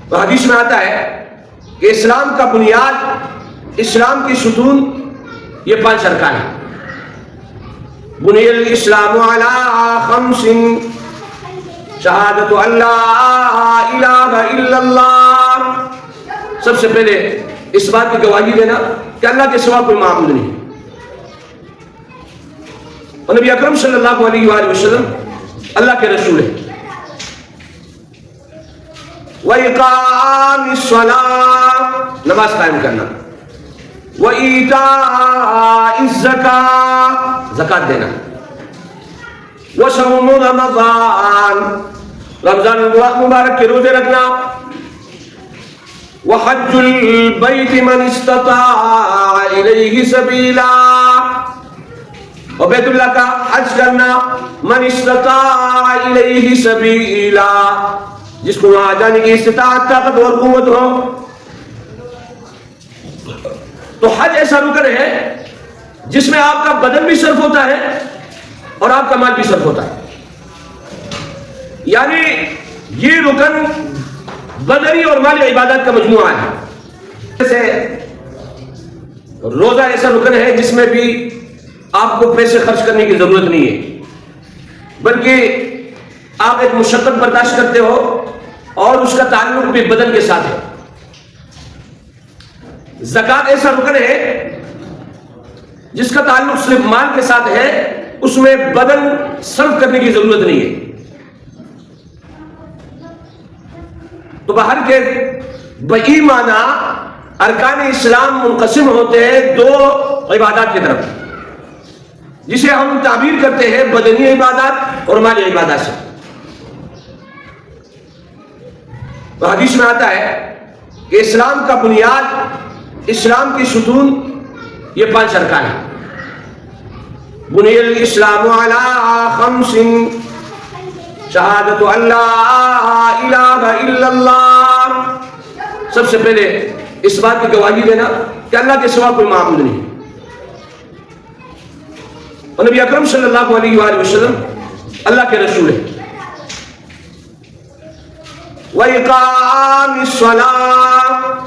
تو حدیث میں آتا ہے کہ اسلام کا بنیاد، اسلام کی ستون یہ 5 ارکان ہیں۔ بنی الاسلام علی خمس شہادت ان لا الہ الا اللہ، سب سے پہلے اس بات کی گواہی دینا کہ اللہ کے سوا کوئی معبود نہیں، اور نبی اکرم صلی اللہ علیہ وآلہ وسلم اللہ کے رسول ہیں۔ وَإِقَامِ الصَّلَاةِ، نماز قائم کرنا، وَإِيتَاءِ الزَّكَاةِ، زکوٰۃ دینا، وَصَوْمُ رَمَضَانَ، رمضان مبارک کے روزے رکھنا، وَحَجُّ الْبَيْتِ مَنِ اسْتَطَاعَ إِلَيْهِ سَبِيلًا، اور بیت اللہ کا حج کرنا، من استطاع الیہ سبیلا، جس کو وہاں جانے کی استطاعت، طاقت اور قوت ہو۔ تو حج ایسا رکن ہے جس میں آپ کا بدن بھی صرف ہوتا ہے اور آپ کا مال بھی صرف ہوتا ہے، یعنی یہ رکن بدنی اور مالی عبادات کا مجموعہ ہے۔ جیسے روزہ ایسا رکن ہے جس میں بھی آپ کو پیسے خرچ کرنے کی ضرورت نہیں ہے، بلکہ آپ ایک مشقت برداشت کرتے ہو اور اس کا تعلق بھی بدن کے ساتھ ہے۔ زکوٰۃ ایسا رکن ہے جس کا تعلق صرف مال کے ساتھ ہے، اس میں بدن صرف کرنے کی ضرورت نہیں ہے۔ تو باہر کے بئی معنی ارکان اسلام منقسم ہوتے ہیں 2 عبادات کی طرف، جسے ہم تعبیر کرتے ہیں بدنی عبادات اور مالی عبادات سے۔ تو حدیث میں آتا ہے کہ اسلام کا بنیاد، اسلام کی ستون یہ 5 ارکان ہیں۔ بنی الاسلام علی خمس شہادت ان لا الہ الا اللہ، سب سے پہلے اس بات کی گواہی دینا کہ اللہ کے سوا کوئی معبود نہیں، اور نبی اکرم صلی اللہ علیہ وآلہ وسلم اللہ کے رسول ہیں۔ وَإِقَامِ الصَّلَاةِ،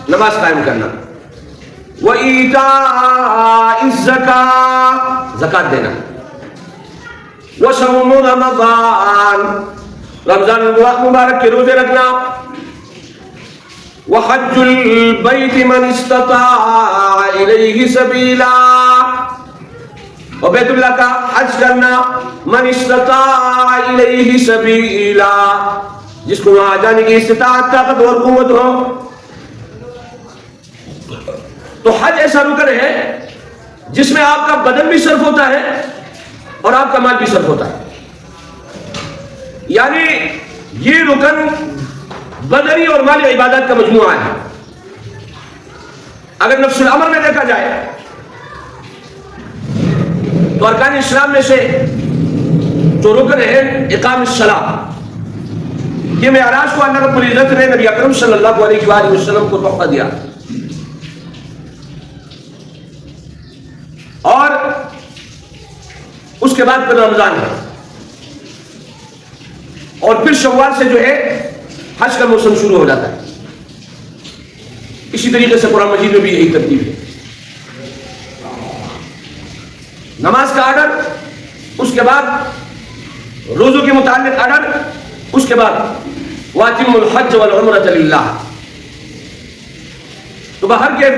نماز قائم کرنا، وَإِيتَاءِ الزَّكَاةِ، زکوٰۃ دینا، وَصَوْمُ رَمَضَانَ، رمضان مبارک کے روزے رکھنا، وَحَجُّ الْبَيْتِ مَنِ اسْتَطَاعَ إِلَيْهِ سَبِيلًا، اور بیت اللہ کا حج کرنا، من استطاع الیہ سبیلا، جس کو وہاں جانے کی استطاعت، طاقت اور قوت ہو۔ تو حج ایسا رکن ہے جس میں آپ کا بدن بھی صرف ہوتا ہے اور آپ کا مال بھی صرف ہوتا ہے، یعنی یہ رکن بدنی اور مالی عبادات کا مجموعہ ہے۔ اگر نفس الامر میں دیکھا جائے تو ارکان اسلام میں سے جو رکن ہے اقام الصلاۃ، یہ معراج کو اللہ رب العزت نے نبی اکرم صلی اللہ علیہ وآلہ وسلم کو تحفہ دیا، اور اس کے بعد پھر رمضان ہے، اور پھر شوال سے جو ہے حج کا موسم شروع ہو جاتا ہے۔ اسی طریقے سے قرآن مجید میں بھی یہی ترتیب ہے۔ نماز کا آرڈر، اس کے بعد روزوں کے متعلق آرڈر، اس کے بعد وَأَتِمُّوا الْحَجَّ وَالْعُمْرَةَ لِلَّهِ۔ تو باہر کے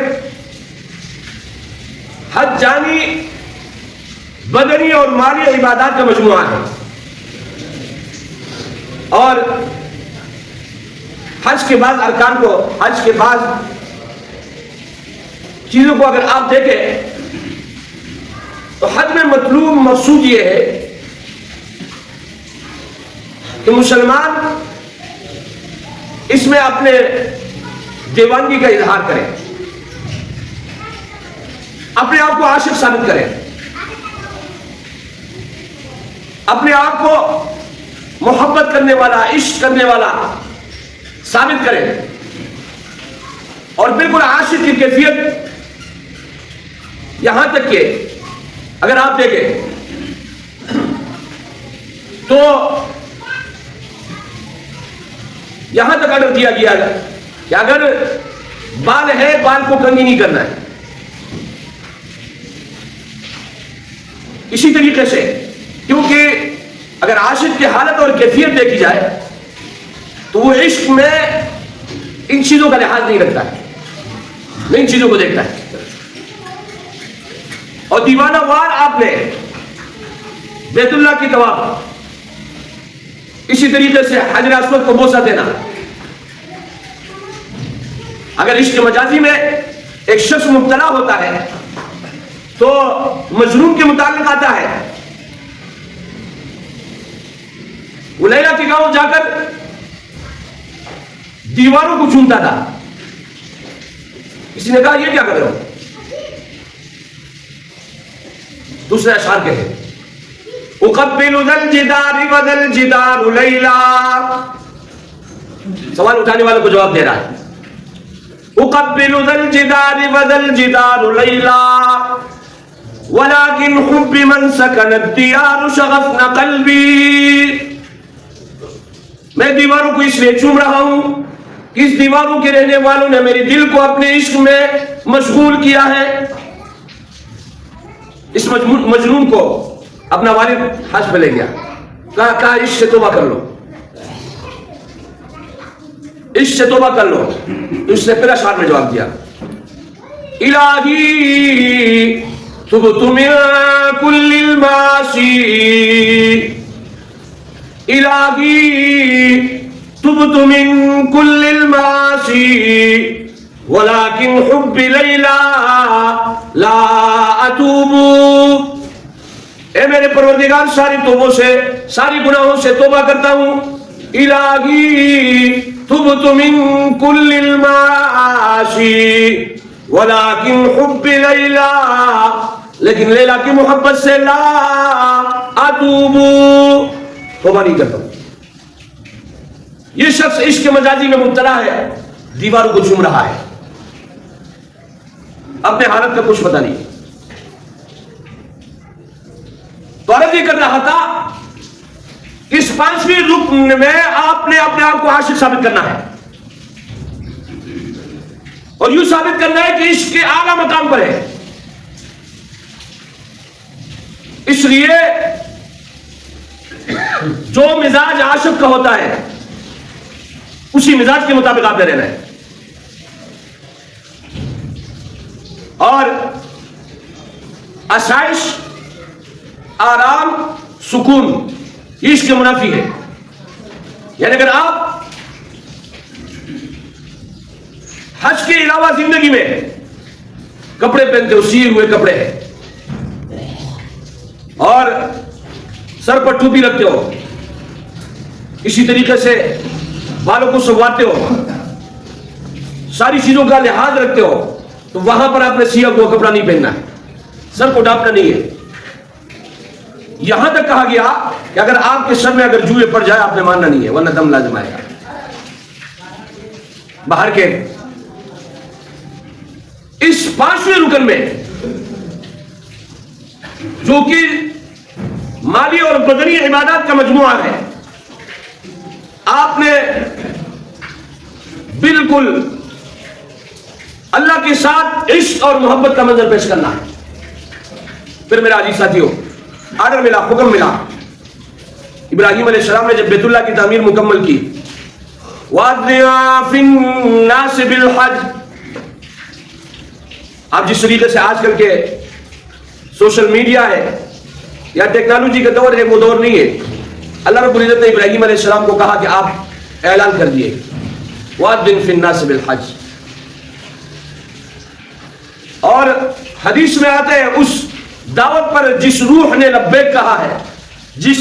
حج جانی بدنی اور مالی عبادات کا مجموعہ ہے، اور حج کے بعد ارکان کو، حج کے بعد چیزوں کو اگر آپ دیکھیں تو حج میں مطلوب مقصود یہ ہے کہ مسلمان اس میں اپنے دیوانگی کا اظہار کریں، اپنے آپ کو عاشق ثابت کریں، اپنے آپ کو محبت کرنے والا، عشق کرنے والا ثابت کریں، اور بالکل عاشق کی کیفیت یہاں تک کہ اگر آپ دیکھیں تو یہاں تک آرڈر دیا گیا کہ اگر بال ہے بال کو کنگھی نہیں کرنا ہے. اسی طریقے سے کیونکہ اگر عاشق کی حالت اور کیفیت دیکھی جائے تو وہ عشق میں ان چیزوں کا لحاظ نہیں رکھتا ہے, وہ ان چیزوں کو دیکھتا ہے. اور دیوانہ وار آپ نے بیت اللہ کی طواف, اسی طریقے سے حجر اسود کو بوسہ دینا. اگر عشق مجازی میں ایک شخص مبتلا ہوتا ہے تو مجنون کے متعلق آتا ہے, وہ لیلا کے گاؤں جا کر دیواروں کو چومتا تھا. کسی نے کہا یہ کیا کر رہے ہو؟ دوسرے اشعار کہے اقبل ذا الجدار وذا الجدار لیلا. سوال اٹھانے والوں کو جواب دے رہا ہے. اقبل ذا الجدار وذا الجدار لیلا ولكن حب من سكن الديار شغفنا قلبی. میں دیواروں کو اس لیے چوم رہا ہوں کہ اس دیواروں کے رہنے والوں نے میرے دل کو اپنے عشق میں مشغول کیا ہے. اس مجنون کو اپنا والد حج پہ لے گیا, کہا عشق سے توبہ کر لو, عشق سے توبہ کر لو. تو اس نے پھر اشعار میں جواب دیا الہی تبت من کل المعاصی, الہی تبت من کل المعاصی ولكن حب لیلا لا اتوب. اے میرے پروردگار ساری توبوں سے, ساری گناہوں سے توبہ کرتا ہوں. الہی تبت من کل المعاصی ولكن حب لیلا, لیکن لیلا کی محبت سے لا اتوب, توبہ نہیں کرتا ہوں. یہ شخص عشق مجازی میں مبتلا ہے, دیواروں کو چوم رہا ہے, اپنے حالت کا کچھ پتہ نہیں. تو عرض یہ کر رہا تھا اس 5ویں رکن میں آپ نے اپنے آپ کو عاشق ثابت کرنا ہے, اور یوں ثابت کرنا ہے کہ عشق کے اعلیٰ مقام پر ہے. اس لیے جو مزاج عاشق کا ہوتا ہے اسی مزاج کے مطابق آپ نے رہنا ہے. اور آسائش, آرام, سکون یہ عشق کے منافی ہے. یعنی اگر آپ حج کے علاوہ زندگی میں کپڑے پہنتے ہو, سیے ہوئے کپڑے, اور سر پر ٹوپی رکھتے ہو, اسی طریقے سے بالوں کو سنوارتے ہو, ساری چیزوں کا لحاظ رکھتے ہو, تو وہاں پر آپ نے سیاہ کو کپڑا نہیں پہننا ہے, سر کو ڈھانپنا نہیں ہے. یہاں تک کہا گیا کہ اگر آپ کے سر میں اگر جوئے پڑ جائے آپ نے ماننا نہیں ہے, ورنہ دم لازم آئے گا. باہر کے اس 5ویں رکن میں جو کہ مالی اور بدنی عبادات کا مجموعہ ہے, آپ نے بالکل اللہ کے ساتھ عشق اور محبت کا منظر پیش کرنا ہے. پھر میرا عزیز ساتھیوں, آرڈر ملا, حکم ملا. ابراہیم علیہ السلام نے جب بیت اللہ کی تعمیر مکمل کی, وَأَذِّنْ فِي النَّاسِ بِالْحَجِّ, آپ جس طریقے سے آج کل کے سوشل میڈیا ہے یا ٹیکنالوجی کا دور ہے, وہ دور نہیں ہے. اللہ رب العزت نے ابراہیم علیہ السلام کو کہا کہ آپ اعلان کر دیے وَأَذِّنْ فِي النَّاسِ بِالْحَجِّ. اور حدیث میں آتے ہیں اس دعوت پر جس روح نے لبیک کہا ہے, جس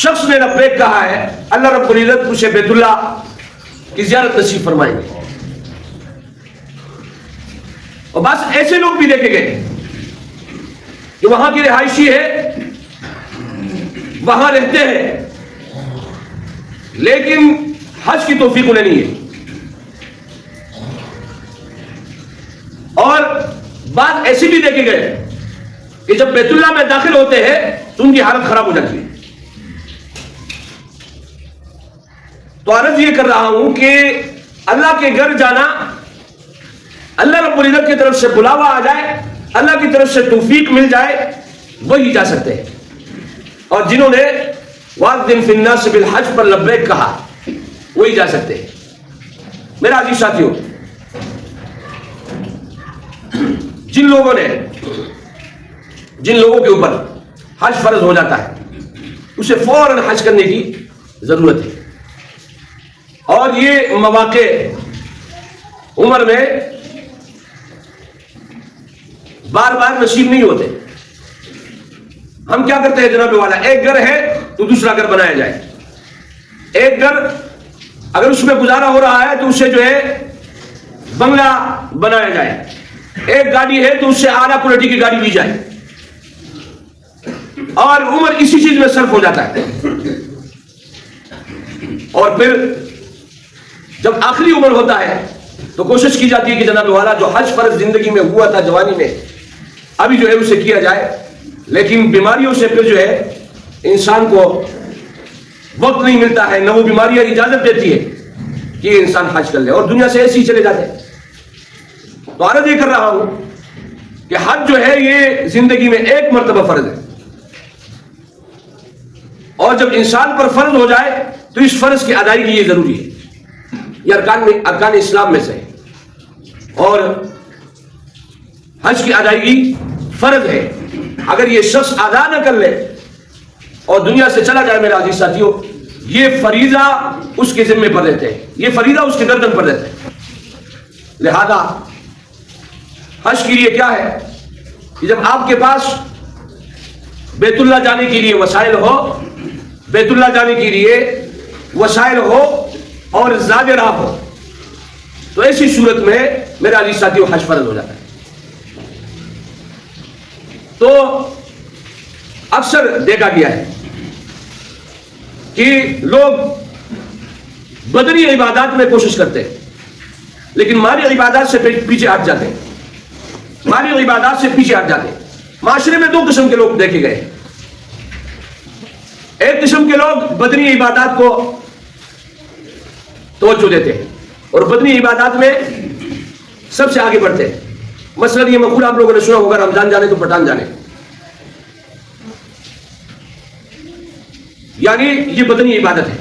شخص نے لبیک کہا ہے, اللہ رب العزت اسے بیت اللہ کی زیارت نصیب فرمائیں گے. اور بس ایسے لوگ بھی دیکھے گئے کہ وہاں کی رہائشی ہے, وہاں رہتے ہیں, لیکن حج کی توفیق انہیں نہیں ہے. اور بات ایسی بھی دیکھے گئے کہ جب بیت اللہ میں داخل ہوتے ہیں تو ان کی حالت خراب ہو جاتی ہے. تو عرض یہ کر رہا ہوں کہ اللہ کے گھر جانا اللہ رب العزت کی طرف سے بلاوا آ جائے, اللہ کی طرف سے توفیق مل جائے, وہی جا سکتے ہیں. اور جنہوں نے وَأَذِّن فِي النَّاسِ بِالْحَجِّ پر لبیک کہا وہی جا سکتے ہیں. میرا عزیز ساتھیوں, جن لوگوں کے اوپر حج فرض ہو جاتا ہے اسے فوراً حج کرنے کی ضرورت ہے. اور یہ مواقع عمر میں بار بار نصیب نہیں ہوتے. ہم کیا کرتے ہیں جناب والا, ایک گھر ہے تو دوسرا گھر بنایا جائے, ایک گھر اگر اس میں گزارا ہو رہا ہے تو اسے جو ہے بنگلہ بنایا جائے, ایک گاڑی ہے تو اس سے اعلیٰ کوالٹی کی گاڑی لی جائے, اور عمر اسی چیز میں صرف ہو جاتا ہے. اور پھر جب آخری عمر ہوتا ہے تو کوشش کی جاتی ہے کہ جناب والا جو حج فرض زندگی میں ہوا تھا جوانی میں ابھی جو ہے اسے کیا جائے. لیکن بیماریوں سے پھر جو ہے انسان کو وقت نہیں ملتا ہے, نہ وہ بیماریاں اجازت دیتی ہے کہ یہ انسان حج کر لے, اور دنیا سے ایسے ہی چلے جاتے ہیں. تو عرض یہ کر رہا ہوں کہ حج جو ہے یہ زندگی میں ایک مرتبہ فرض ہے, اور جب انسان پر فرض ہو جائے تو اس فرض کی ادائیگی یہ ضروری ہے. یہ ارکان اسلام میں سے ہے, اور حج کی ادائیگی فرض ہے. اگر یہ شخص ادا نہ کر لے اور دنیا سے چلا جائے میرے عزیز ساتھیوں, یہ فریضہ اس کے ذمے پر رہتے ہیں, یہ فریضہ اس کے گردن پر رہتے ہیں. لہذا حج کے لیے کیا ہے کہ جب آپ کے پاس بیت اللہ جانے کے لیے وسائل ہو, بیت اللہ جانے کے لیے وسائل ہو اور زاد راہ ہو, تو ایسی صورت میں میرا عزیز ساتھیوں حج فرض ہو جاتا ہے. تو اکثر دیکھا گیا ہے کہ لوگ بدنی عبادات میں کوشش کرتے ہیں لیکن مالی عبادات سے پیچھے ہٹ جاتے ہیں, مالی عبادات سے پیچھے ہٹ جاتے ہیں. معاشرے میں دو قسم کے لوگ دیکھے گئے. ایک قسم کے لوگ بدنی عبادات کو توجہ دیتے ہیں اور بدنی عبادات میں سب سے آگے بڑھتے ہیں. مثلا یہ مقولہ آپ لوگوں نے سنا ہوگا, رمضان جانے تو پٹھان جانے, یعنی یہ بدنی عبادت ہے.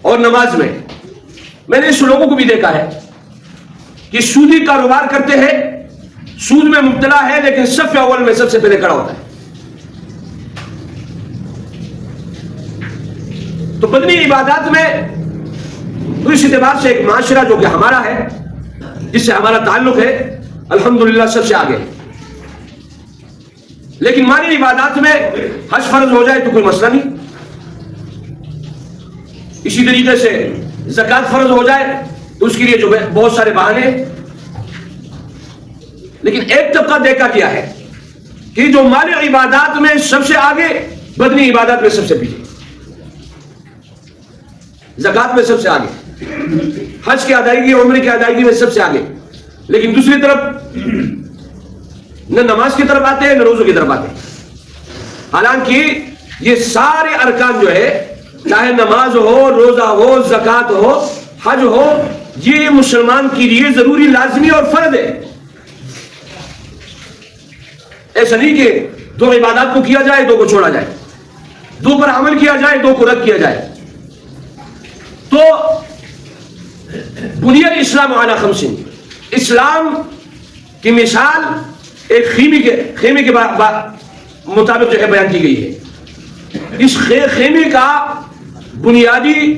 اور نماز میں نے اس لوگوں کو بھی دیکھا ہے کہ سودی کاروبار کرتے ہیں, سود میں مبتلا ہے, لیکن صف اول میں سب سے پہلے کھڑا ہوتا ہے. تو بدنی عبادات میں تو اس اعتبار سے ایک معاشرہ جو کہ ہمارا ہے, جس سے ہمارا تعلق ہے, الحمدللہ سب سے آگے ہے. لیکن مالی عبادات میں حج فرض ہو جائے تو کوئی مسئلہ نہیں. اسی طریقے سے زکوٰۃ فرض ہو جائے تو اس کے لیے جو بہت سارے بہانے. لیکن ایک طبقہ دیکھا گیا ہے کہ جو مالی عبادات میں سب سے آگے, بدنی عبادات میں سب سے پیچھے, زکوٰۃ میں سب سے آگے, حج کی ادائیگی, عمرے کی ادائیگی میں سب سے آگے. لیکن دوسری طرف نہ نماز کی طرف آتے ہیں نہ روزوں کی طرف آتے ہیں. حالانکہ یہ سارے ارکان جو ہے, چاہے نماز ہو, روزہ ہو, زکوٰۃ ہو, حج ہو, یہ مسلمان کے لیے ضروری, لازمی اور فرض ہے. ایسا نہیں کہ دو عبادات کو کیا جائے دو کو چھوڑا جائے, دو پر عمل کیا جائے دو کو رد کیا جائے. تو بنیاد اسلام علی خمس, اسلام کی مثال ایک خیمے کے مطابق جو ہے بیان کی گئی ہے. اس خیمے کا بنیادی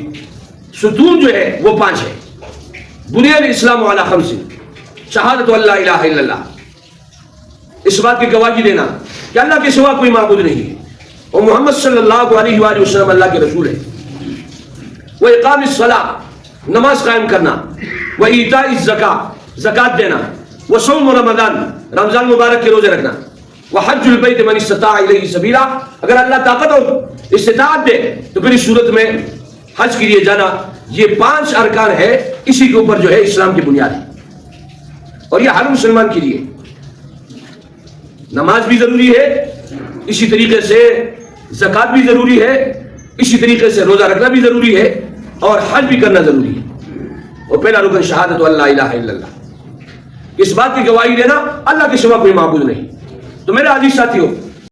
ستون جو ہے وہ 5 ہے. بنیاد اسلام علی خمس, شہادت اللہ الہ الا اللہ, اس بات کی گواہی دینا کہ اللہ کے سوا کوئی معبود نہیں ہے اور محمد صلی اللہ علیہ وآلہ وسلم اللہ کے رسول ہے. وہ اقام الصلاۃ, نماز قائم کرنا, وہ ایتاء الزکاۃ, زکات دینا, وہ صوم رمضان, رمضان مبارک کے روزے رکھنا, وہ حج البیت من استطاع الیہ سبیلا, اگر اللہ طاقت اور استطاعت دے تو پھر اس صورت میں حج کے لیے جانا. یہ 5 ارکان ہے, اسی کے اوپر جو ہے اسلام کی بنیاد ہے. اور یہ ہر مسلمان کے لیے نماز بھی ضروری ہے, اسی طریقے سے زکات بھی ضروری ہے, اسی طریقے سے روزہ رکھنا بھی ضروری ہے, اور حج بھی کرنا ضروری ہے. اور پہلا رکن شہادت اللہ الہ الا اللہ، اس بات کی گواہی دینا اللہ کے سوا کوئی معبود نہیں۔ تو میرے عزیز ساتھیوں،